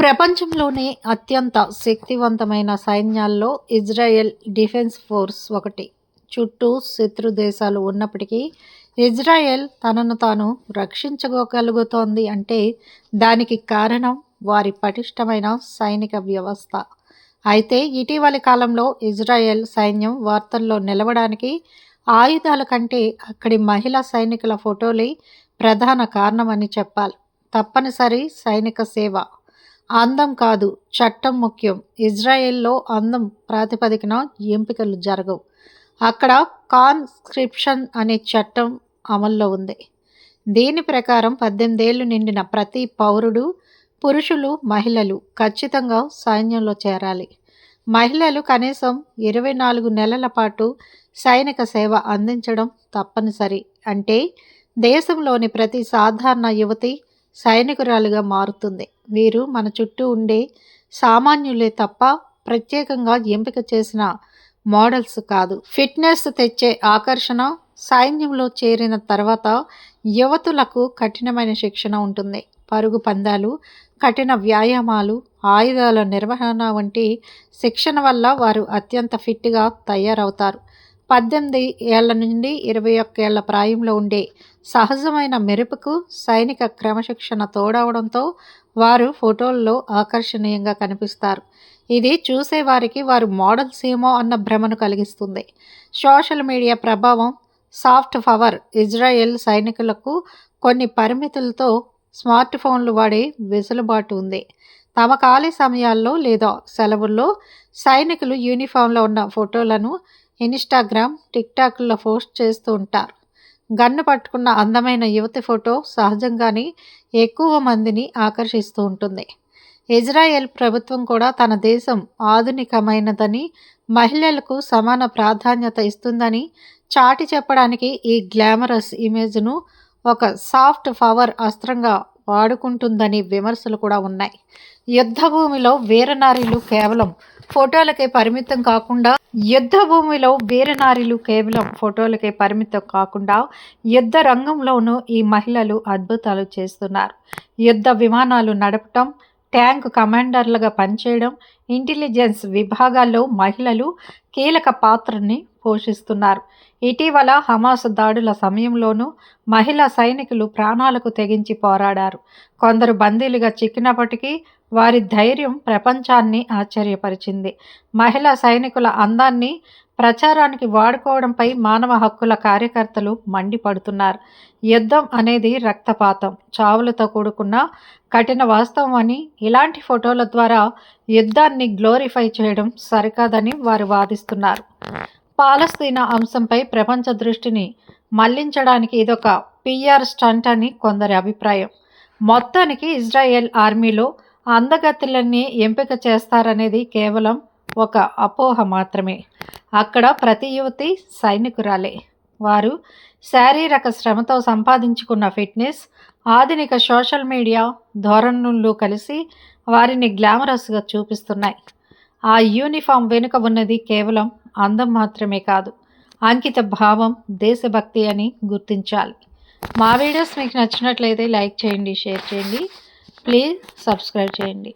ప్రపంచంలోనే అత్యంత శక్తివంతమైన సైన్యాల్లో ఇజ్రాయెల్ డిఫెన్స్ ఫోర్స్ ఒకటి. చుట్టూ శత్రు దేశాలు ఉన్నప్పటికీ ఇజ్రాయెల్ తనను తాను రక్షించుకోగలుగుతోంది అంటే దానికి కారణం వారి పటిష్టమైన సైనిక వ్యవస్థ. అయితే ఇటీవలి కాలంలో ఇజ్రాయెల్ సైన్యం వార్తల్లో నిలవడానికి ఆయుధాల కంటే అక్కడి మహిళా సైనికుల ఫోటోలే ప్రధాన కారణమని చెప్పాలి. తప్పనిసరి సైనిక సేవ, అందం కాదు చట్టం ముఖ్యం. ఇజ్రాయెల్లో అందం ప్రాతిపదికన ఎంపికలు జరగవు. అక్కడ కాన్స్క్రిప్షన్ అనే చట్టం అమల్లో ఉంది. దీని ప్రకారం 18 ఏళ్లు నిండిన ప్రతి పౌరుడు, పురుషులు, మహిళలు ఖచ్చితంగా సైన్యంలో చేరాలి. మహిళలు కనీసం 24 నెలల పాటు సైనిక సేవ అందించడం తప్పనిసరి. అంటే దేశంలోని ప్రతి సాధారణ యువతి సైనికురాలుగా మారుతుంది. వీరు మన చుట్టూ ఉండే సామాన్యులే తప్ప ప్రత్యేకంగా ఎంపిక చేసిన మోడల్స్ కాదు. ఫిట్నెస్ తెచ్చే ఆకర్షణ. సైన్యంలో చేరిన తర్వాత యువతులకు కఠినమైన శిక్షణ ఉంటుంది. పరుగు పందాలు, కఠిన వ్యాయామాలు, ఆయుధాల నిర్వహణ వంటి శిక్షణ వల్ల వారు అత్యంత ఫిట్గా తయారవుతారు. 18 ఏళ్ల నుండి 21 ఏళ్ల ప్రాయంలో ఉండే సహజమైన మెరుపుకు సైనిక క్రమశిక్షణ తోడవడంతో వారు ఫోటోల్లో ఆకర్షణీయంగా కనిపిస్తారు. ఇది చూసేవారికి వారు మోడల్స్ ఏమో అన్న భ్రమను కలిగిస్తుంది. సోషల్ మీడియా ప్రభావం. Soft power. ఇజ్రాయెల్ సైనికులకు కొన్ని పరిమితులతో స్మార్ట్ ఫోన్లు వాడే వెసులుబాటు ఉంది. తమ ఖాళీ సమయాల్లో లేదా సెలవుల్లో సైనికులు యూనిఫామ్లో ఉన్న ఫోటోలను ఇన్స్టాగ్రామ్, టిక్టాక్లో పోస్ట్ చేస్తూ ఉంటారు. గన్ను పట్టుకున్న అందమైన యువతి ఫోటో సహజంగానే ఎక్కువ మందిని ఆకర్షిస్తూ ఉంటుంది. ఇజ్రాయెల్ ప్రభుత్వం కూడా తన దేశం ఆధునికమైనదని, మహిళలకు సమాన ప్రాధాన్యత ఇస్తుందని చాటి చెప్పడానికి ఈ గ్లామరస్ ఇమేజ్ను ఒక సాఫ్ట్ పవర్ అస్త్రంగా వాడుకుంటుందని విమర్శలు కూడా ఉన్నాయి. యుద్ధభూమిలో వీరనారీలు కేవలం ఫోటోలకే పరిమితం కాకుండా యుద్ధ రంగంలోనూ ఈ మహిళలు అద్భుతాలు చేస్తున్నారు. యుద్ధ విమానాలు నడపటం, ట్యాంక్ కమాండర్లుగా పనిచేయడం, ఇంటెలిజెన్స్ విభాగాల్లో మహిళలు కీలక పాత్రని పోషిస్తున్నారు. ఇటీవల హమాస్ దాడుల సమయంలోనూ మహిళా సైనికులు ప్రాణాలకు తెగించి పోరాడారు. కొందరు బందీలుగా చిక్కినప్పటికీ వారి ధైర్యం ప్రపంచాన్ని ఆశ్చర్యపరిచింది. మహిళా సైనికుల అందాన్ని ప్రచారానికి వాడుకోవడంపై మానవ హక్కుల కార్యకర్తలు మండిపడుతున్నారు. యుద్ధం అనేది రక్తపాతం, చావులతో కూడుకున్న కఠిన వాస్తవం అని, ఇలాంటి ఫోటోల ద్వారా యుద్ధాన్ని గ్లోరిఫై చేయడం సరికాదని వారు వాదిస్తున్నారు. పాలస్తీనా అంశంపై ప్రపంచ దృష్టిని మళ్లించడానికి ఇదొక PR స్టంట్ అని కొందరి అభిప్రాయం. మొత్తానికి ఇజ్రాయెల్ ఆర్మీలో అందగత్తెలన్నీ ఎంపిక చేస్తారనేది కేవలం ఒక అపోహ మాత్రమే. అక్కడ ప్రతి యువతి సైనికురాలే. వారు శారీరక శ్రమతో సంపాదించుకున్న ఫిట్నెస్, ఆధునిక సోషల్ మీడియా ధోరణులు కలిసి వారిని గ్లామరస్గా చూపిస్తున్నాయి. ఆ యూనిఫామ్ వెనుక ఉన్నది కేవలం అందం మాత్రమే కాదు, అంకిత భావం, దేశభక్తి అని గుర్తించాలి. మా వీడియోస్ మీకు నచ్చినట్లయితే లైక్ చేయండి, షేర్ చేయండి, ప్లీజ్ సబ్స్క్రైబ్ చేయండి.